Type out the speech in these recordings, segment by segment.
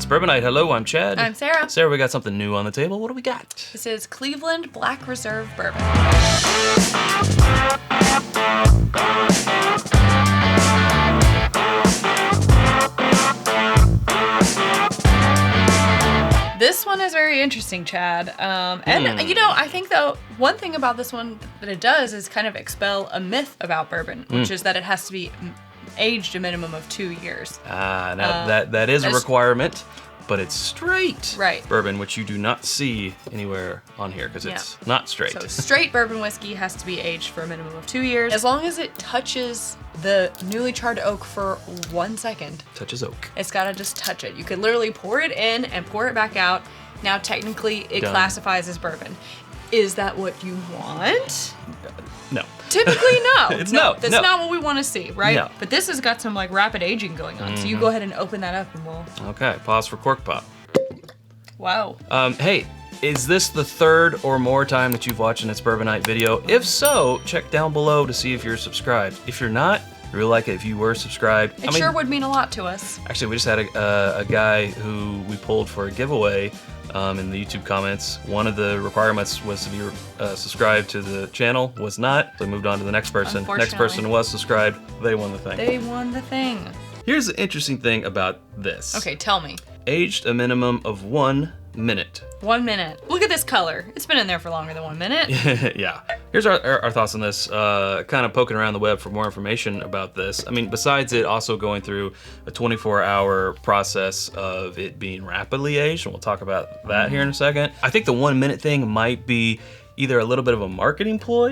It's Bourbon Night. Hello, I'm Chad. I'm Sarah. Sarah, we got something new on the table. What do we got? This is Cleveland Black Reserve Bourbon. This one is very interesting, Chad. And, you know, I think, though, one thing about this one that it does is kind of expel a myth about bourbon, which is that it has to be aged a minimum of 2 years. Now that is a requirement, but it's straight bourbon, which you do not see anywhere on here because it's not straight. So straight bourbon whiskey has to be aged for a minimum of 2 years, as long as it touches the newly charred oak for 1 second. Touches oak. It's gotta just touch it. You could literally pour it in and pour it back out. Now technically it classifies as bourbon. Is that what you want? No. Typically, no. That's not what we want to see, right? No. But this has got some like rapid aging going on. So you go ahead and open that up and we'll... Okay, pause for cork pop. Wow. Hey, is this the third or more time that you've watched an It's Bourbon Night video? If so, check down below to see if you're subscribed. If you're not, I really like it if you were subscribed. It sure would mean a lot to us. Actually, we just had a guy who we pulled for a giveaway in the YouTube comments. One of the requirements was to be subscribed to the channel, was not. So we moved on to the next person. Next person was subscribed. They won the thing. They won the thing. Here's the interesting thing about this. Okay, tell me. Aged a minimum of 1 minute. 1 minute. Look at this color. It's been in there for longer than 1 minute. Yeah. Here's our thoughts on this. Kind of poking around the web for more information about this. I mean, besides it also going through a 24-hour process of it being rapidly aged, and we'll talk about that here in a second. I think the 1 minute thing might be either a little bit of a marketing ploy.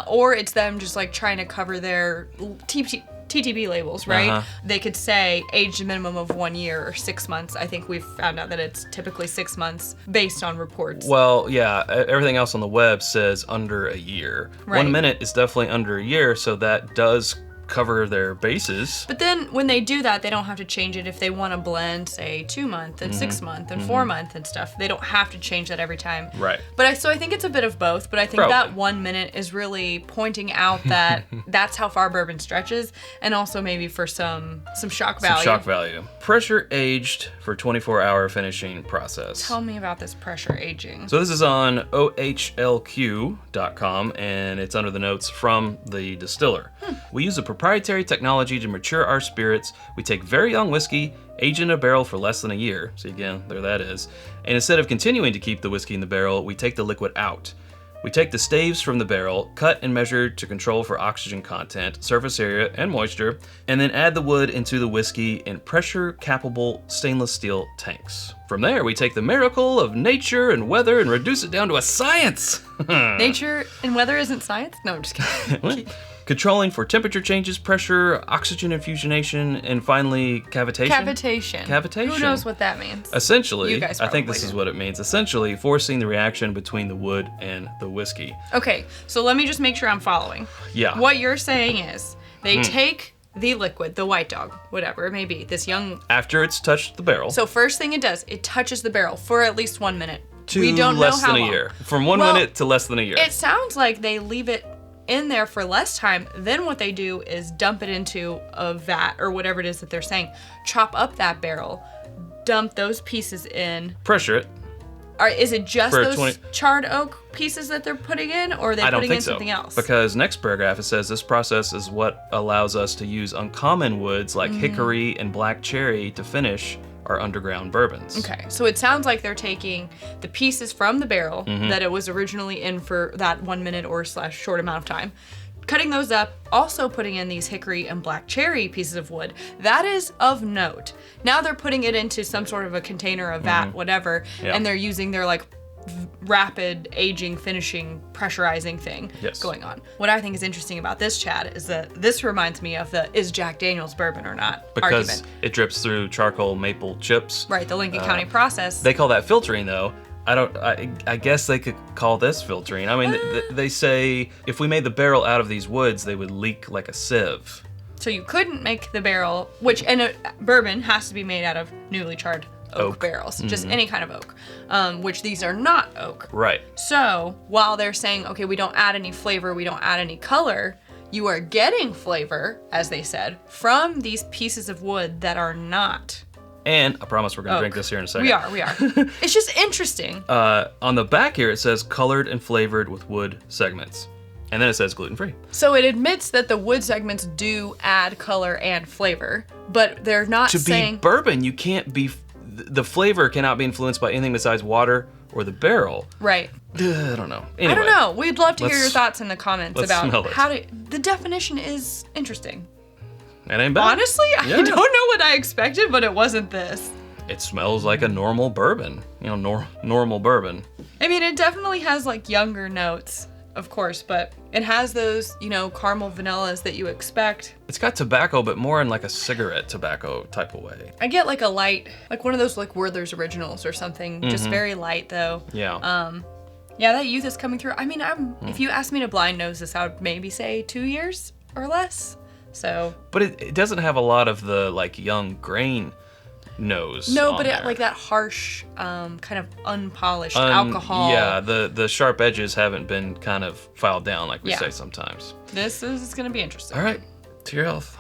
Or it's them just like trying to cover their TTB labels, right? They could say aged a minimum of 1 year or 6 months. I think we've found out that it's typically 6 months based on reports. Well, yeah, everything else on the web says under a year. Right. 1 minute is definitely under a year, so that does cover their bases. But then when they do that, they don't have to change it if they want to blend, say, 2 month and 6 month and 4 month and stuff. They don't have to change that every time. Right. But so I think it's a bit of both, but I think that 1 minute is really pointing out that that's how far bourbon stretches, and also maybe for some shock value. Some shock value. Pressure aged for 24-hour finishing process. Tell me about this pressure aging. So this is on ohlq.com, and it's under the notes from the distiller. We use a proprietary technology to mature our spirits. We take very young whiskey, age in a barrel for less than a year. See, again, there that is. And instead of continuing to keep the whiskey in the barrel, we take the liquid out. We take the staves from the barrel, cut and measure to control for oxygen content, surface area, and moisture, and then add the wood into the whiskey in pressure-capable stainless steel tanks. From there, we take the miracle of nature and weather and reduce it down to a science. Nature and weather isn't science? No, I'm just kidding. Controlling for temperature changes, pressure, oxygen infusionation, and finally cavitation. Cavitation. Who knows what that means? Essentially, You guys I think this probably is do. what it means. Essentially, forcing the reaction between the wood and the whiskey. Okay, so let me just make sure I'm following. Yeah. What you're saying is they take the liquid, the white dog, whatever it may be, this young... After it's touched the barrel. So first thing it does, it touches the barrel for at least 1 minute. To we don't less know how than long. a year. From 1 minute to less than a year. It sounds like they leave it in there for less time. Then what they do is dump it into a vat or whatever it is that they're saying. Chop up that barrel, dump those pieces in. Pressure it. Is it just those charred oak pieces that they're putting in, or are they putting in something else? Because next paragraph it says this process is what allows us to use uncommon woods like hickory and black cherry to finish our underground bourbons. Okay, so it sounds like they're taking the pieces from the barrel that it was originally in for that 1 minute or / short amount of time, cutting those up, also putting in these hickory and black cherry pieces of wood. That is of note. Now they're putting it into some sort of a container, a vat, whatever, and they're using their like rapid aging, finishing, pressurizing thing going on. What I think is interesting about this, Chad, is that this reminds me of the is Jack Daniel's bourbon or not because argument. It drips through charcoal maple chips. Right, the Lincoln County process. They call that filtering though. I guess they could call this filtering. I mean, they say if we made the barrel out of these woods, they would leak like a sieve. So you couldn't make the barrel, and a bourbon has to be made out of newly charred oak barrels, just any kind of oak, which these are not oak. Right. So while they're saying, okay, we don't add any flavor, we don't add any color, you are getting flavor, as they said, from these pieces of wood that are not And I promise we're going to drink this here in a second. We are. It's just interesting. On the back here, it says colored and flavored with wood segments. And then it says gluten-free. So it admits that the wood segments do add color and flavor, but they're not saying... To be bourbon, you can't be... The flavor cannot be influenced by anything besides water or the barrel. Right. I don't know. Anyway, I don't know. We'd love to hear your thoughts in the comments about smell it. how to... The definition is interesting. It ain't bad. Honestly, I don't know what I expected, but it wasn't this. It smells like a normal bourbon. You know, normal bourbon. I mean, it definitely has like younger notes, of course, but it has those, you know, caramel vanillas that you expect. It's got tobacco, but more in like a cigarette tobacco type of way. I get like a light, like one of those like Werther's Originals or something, just very light though. Yeah. Yeah, that youth is coming through. I mean, if you asked me to blind nose this, I would maybe say 2 years or less. So. But it doesn't have a lot of the like young grain nose. No, but it, like that harsh, kind of unpolished alcohol. Yeah, the sharp edges haven't been kind of filed down like we say sometimes. This is gonna be interesting. All right, to your health.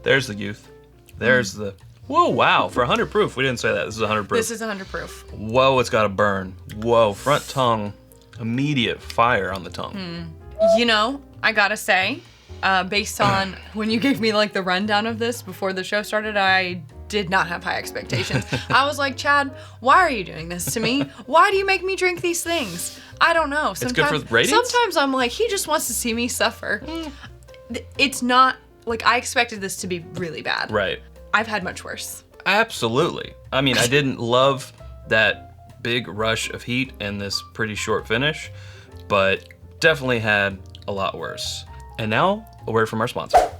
There's the youth. There's the. Whoa! Wow, for 100 proof, we didn't say that. This is 100 proof. This is 100 proof. Whoa! It's got a burn. Whoa! Front tongue, immediate fire on the tongue. You know, I gotta say, based on when you gave me like the rundown of this before the show started, I did not have high expectations. I was like, Chad, why are you doing this to me? Why do you make me drink these things? I don't know. It's good for ratings? Sometimes I'm like, he just wants to see me suffer. It's not, like, I expected this to be really bad. Right. I've had much worse. Absolutely. I mean, I didn't love that big rush of heat and this pretty short finish, but definitely had a lot worse. And now, a word from our sponsor.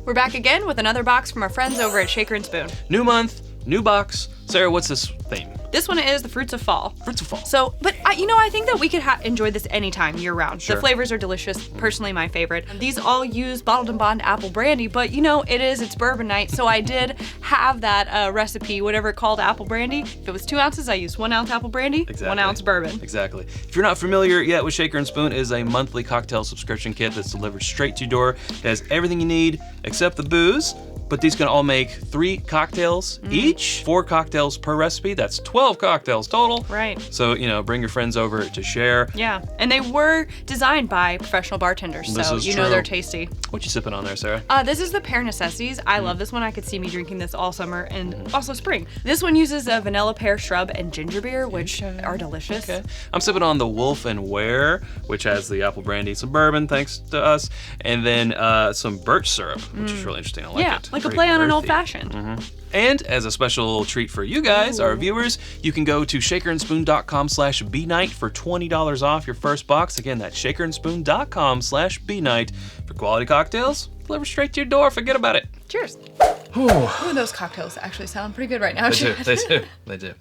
We're back again with another box from our friends over at Shaker and Spoon. New month, new box. Sarah, what's this theme? This one is the fruits of fall. Fruits of fall. So, but I think that we could enjoy this anytime, year round. Sure. The flavors are delicious. Personally, my favorite. These all use bottled and bond apple brandy, but it's bourbon night, so I did have that recipe, whatever it called, apple brandy. If it was 2 ounces, I used 1 ounce apple brandy, Exactly. 1 ounce bourbon. Exactly. If you're not familiar yet with Shaker and Spoon, it is a monthly cocktail subscription kit that's delivered straight to your door. It has everything you need except the booze. But these can all make 3 cocktails each, 4 cocktails per recipe. That's 12 cocktails total. Right. So, bring your friends over to share. Yeah, and they were designed by professional bartenders, so they're tasty. What you sipping on there, Sarah? This is the Pear Necessities. I love this one. I could see me drinking this all summer and also spring. This one uses a vanilla pear shrub and ginger beer, which are delicious. Okay. I'm sipping on the Wolf and Ware, which has the apple brandy, some bourbon, thanks to us, and then some birch syrup, which is really interesting. I like it. Like a play on an old-fashioned. And as a special treat for you guys, our viewers, you can go to shakerandspoon.com/bnight for $20 off your first box. Again, that's shakerandspoon.com/bnight for quality cocktails delivered straight to your door. Forget about it. Cheers. Ooh, those cocktails actually sound pretty good right now. They do.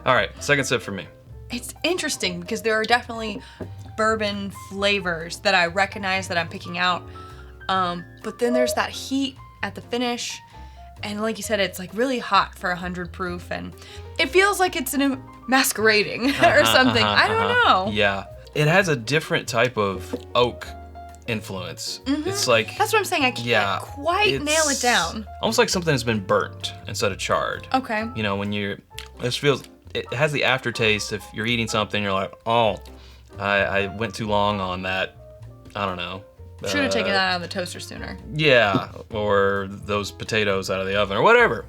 All right, second sip for me. It's interesting because there are definitely bourbon flavors that I recognize that I'm picking out. But then there's that heat at the finish, and like you said, it's like really hot for 100 proof, and it feels like it's masquerading or something. I don't know. Yeah, it has a different type of oak influence. It's like, that's what I'm saying. I can't quite nail it down. Almost like something has been burnt instead of charred. Okay. When it has the aftertaste. If you're eating something, you're like, oh, I went too long on that. I don't know. Should have taken that out of the toaster sooner. Yeah, or those potatoes out of the oven, or whatever.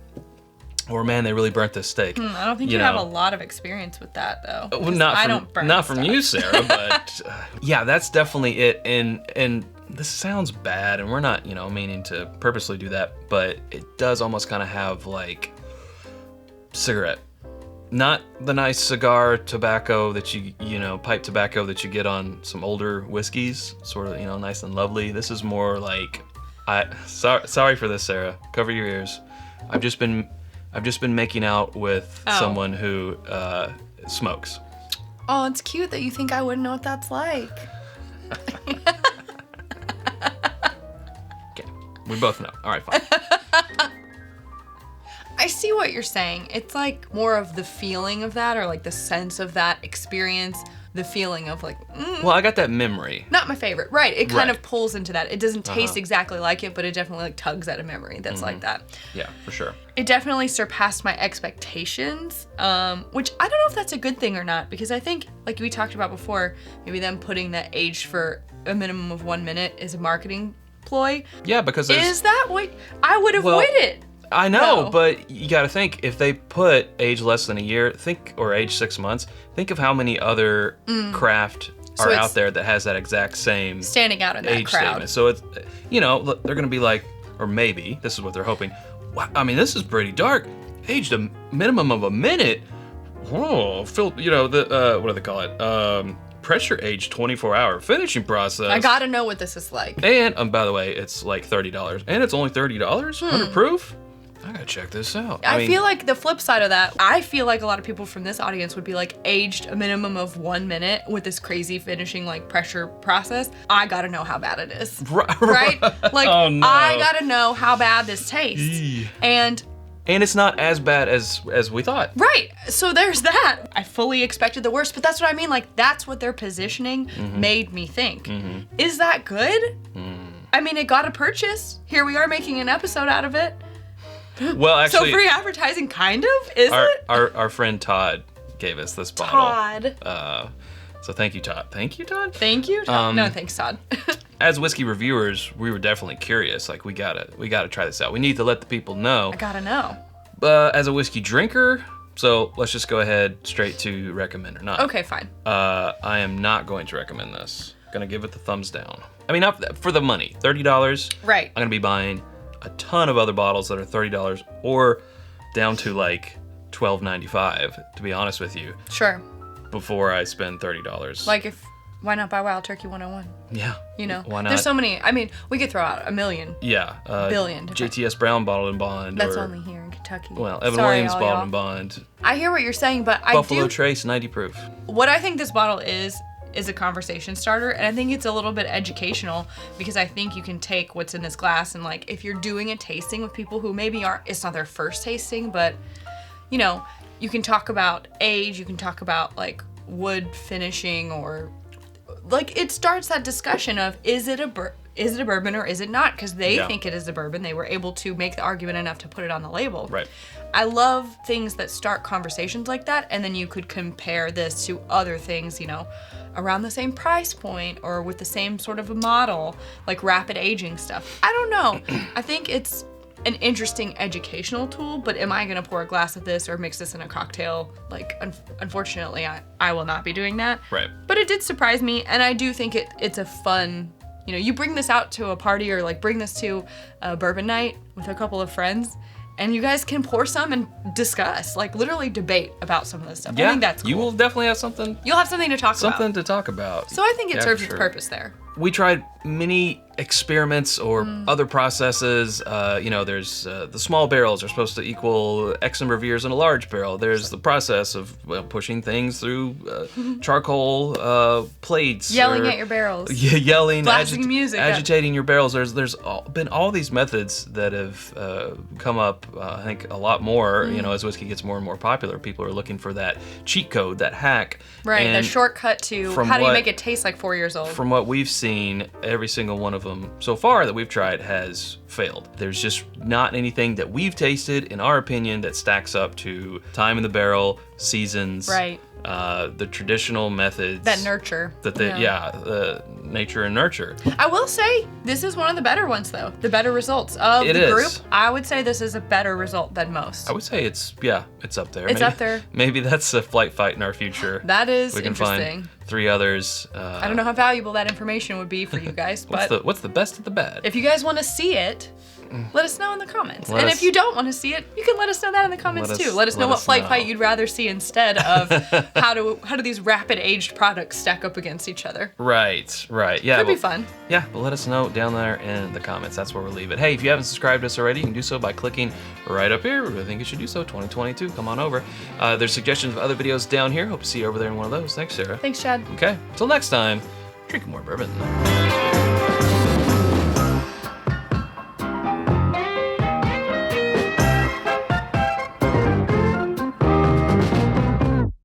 Or man, they really burnt this steak. I don't think you have a lot of experience with that, though. Well, not from you, Sarah, but yeah, that's definitely it. And this sounds bad, and we're not, meaning to purposely do that, but it does almost kind of have like cigarette. Not the nice cigar tobacco that pipe tobacco that you get on some older whiskeys, sort of, nice and lovely. This is more like, sorry for this, Sarah. Cover your ears. I've just been making out with someone who smokes. Oh, it's cute that you think I wouldn't know what that's like. Okay, we both know. All right, fine. I see what you're saying. It's like more of the feeling of that, or like the sense of that experience, the feeling of like, Well, I got that memory. Not my favorite. Right. It kind Right. of pulls into that. It doesn't taste exactly like it, but it definitely like tugs at a memory that's like that. Yeah, for sure. It definitely surpassed my expectations, which I don't know if that's a good thing or not, because I think, like we talked about before, maybe them putting that aged for a minimum of 1 minute is a marketing ploy. Yeah, because there's... Is that what I would have waited? I know, No. but you got to think, if they put age less than a year, or age 6 months, think of how many other craft are it's out there that has that exact same Standing out in that age crowd. statement. So it's, you know, look, they're going to be like, or maybe, this is what they're hoping, wow, I mean, this is pretty dark. Aged a minimum of a minute. Oh, you know, what do they call it? Pressure age 24-hour finishing process. I gotta know what this is like. And, by the way, it's like $30. And it's only $30? 100 proof? I gotta check this out. I feel like the flip side of that, I feel like a lot of people from this audience would be like, aged a minimum of 1 minute with this crazy finishing like pressure process. I gotta know how bad it is. Right? Like, Oh, no. I gotta know how bad this tastes. Eee. And it's not as bad as we thought. right, so there's that. I fully expected the worst, but that's what I mean. Like, that's what their positioning made me think. Is that good? I mean, it got a purchase. Here we are making an episode out of it. Well, actually, So free advertising, kind of, is it? our friend Todd gave us this bottle. Todd. So thank you, Todd. Thank you, Todd. Thank you, Todd. No, thanks, Todd. As whiskey reviewers, we were definitely curious. Like, we gotta try this out. We need to let the people know. I gotta know. As a whiskey drinker, so let's just go ahead straight to recommend or not. Okay, fine. I am not going to recommend this. Gonna give it the thumbs down. I mean, not for the money, $30. Right. I'm gonna be buying a ton of other bottles that are $30 or down to like $12.95, to be honest with you, Sure. before I spend $30. Like, why not buy Wild Turkey 101? Yeah. You know? Why not? There's so many. I mean, we could throw out a million. Yeah. Billion different- JTS Brown Bottled and Bond. That's or, only here in Kentucky. Well, Evan Sorry, Williams all Bottled y'all. and Bond. I hear what you're saying, but Buffalo I do. Trace 90 proof. What I think this bottle is a conversation starter, and I think it's a little bit educational, because I think you can take what's in this glass and, like, if you're doing a tasting with people who maybe aren't, it's not their first tasting, but, you know, you can talk about age, you can talk about like wood finishing, or like it starts that discussion of is it a bourbon or is it not? Because they think it is a bourbon. They were able to make the argument enough to put it on the label. Right. I love things that start conversations like that, and then you could compare this to other things, you know, around the same price point or with the same sort of a model, like rapid aging stuff. I don't know. I think it's an interesting educational tool, but am I gonna pour a glass of this or mix this in a cocktail? Like, unfortunately, I will not be doing that. Right. But it did surprise me, and I do think it's a fun, you know, you bring this out to a party or like bring this to a bourbon night with a couple of friends, and you guys can pour some and discuss, like literally debate about some of this stuff. Yeah, I think that's cool. you will definitely have something You'll have something to talk about. something to talk about. So I think it Yeah, serves for its sure. purpose there. We tried many experiments or other processes. You know, there's the small barrels are supposed to equal X number of years in a large barrel. There's the process of pushing things through charcoal plates. Yelling at your barrels. Yeah, yelling, Blasting music. agitating your barrels. There's been all these methods that have come up. I think a lot more. You know, as whiskey gets more and more popular, people are looking for that cheat code, that hack. Right, And the shortcut to from how do you what- make it taste like 4 years old. From what we've seen, every single one of them so far that we've tried has failed. There's just not anything that we've tasted, in our opinion, that stacks up to time in the barrel, seasons, Right. The traditional methods That nurture. that they, nature and nurture. I will say, this is one of the better ones, though. The better results of It the is. group. I would say this is a better result than most. I would say it's up there. It's up there. Maybe that's a flight fight in our future. That is We can interesting. find 3 others. I don't know how valuable that information would be for you guys, but What's the best of the bad? if you guys want to see it, let us know in the comments. Let And us- if you don't want to see it, you can let us know that in the comments Let us- too. Let us know let what us flight know. fight you'd rather see instead of how do these rapid aged products stack up against each other. Right. Yeah. Could be well, fun. Yeah, but let us know down there in the comments. That's where we'll leave it. Hey, if you haven't subscribed to us already, you can do so by clicking right up here. I think you should do so. 2022, come on over. There's suggestions of other videos down here. Hope to see you over there in one of those. Thanks, Sarah. Thanks, Chad. Okay, until next time, drink more bourbon.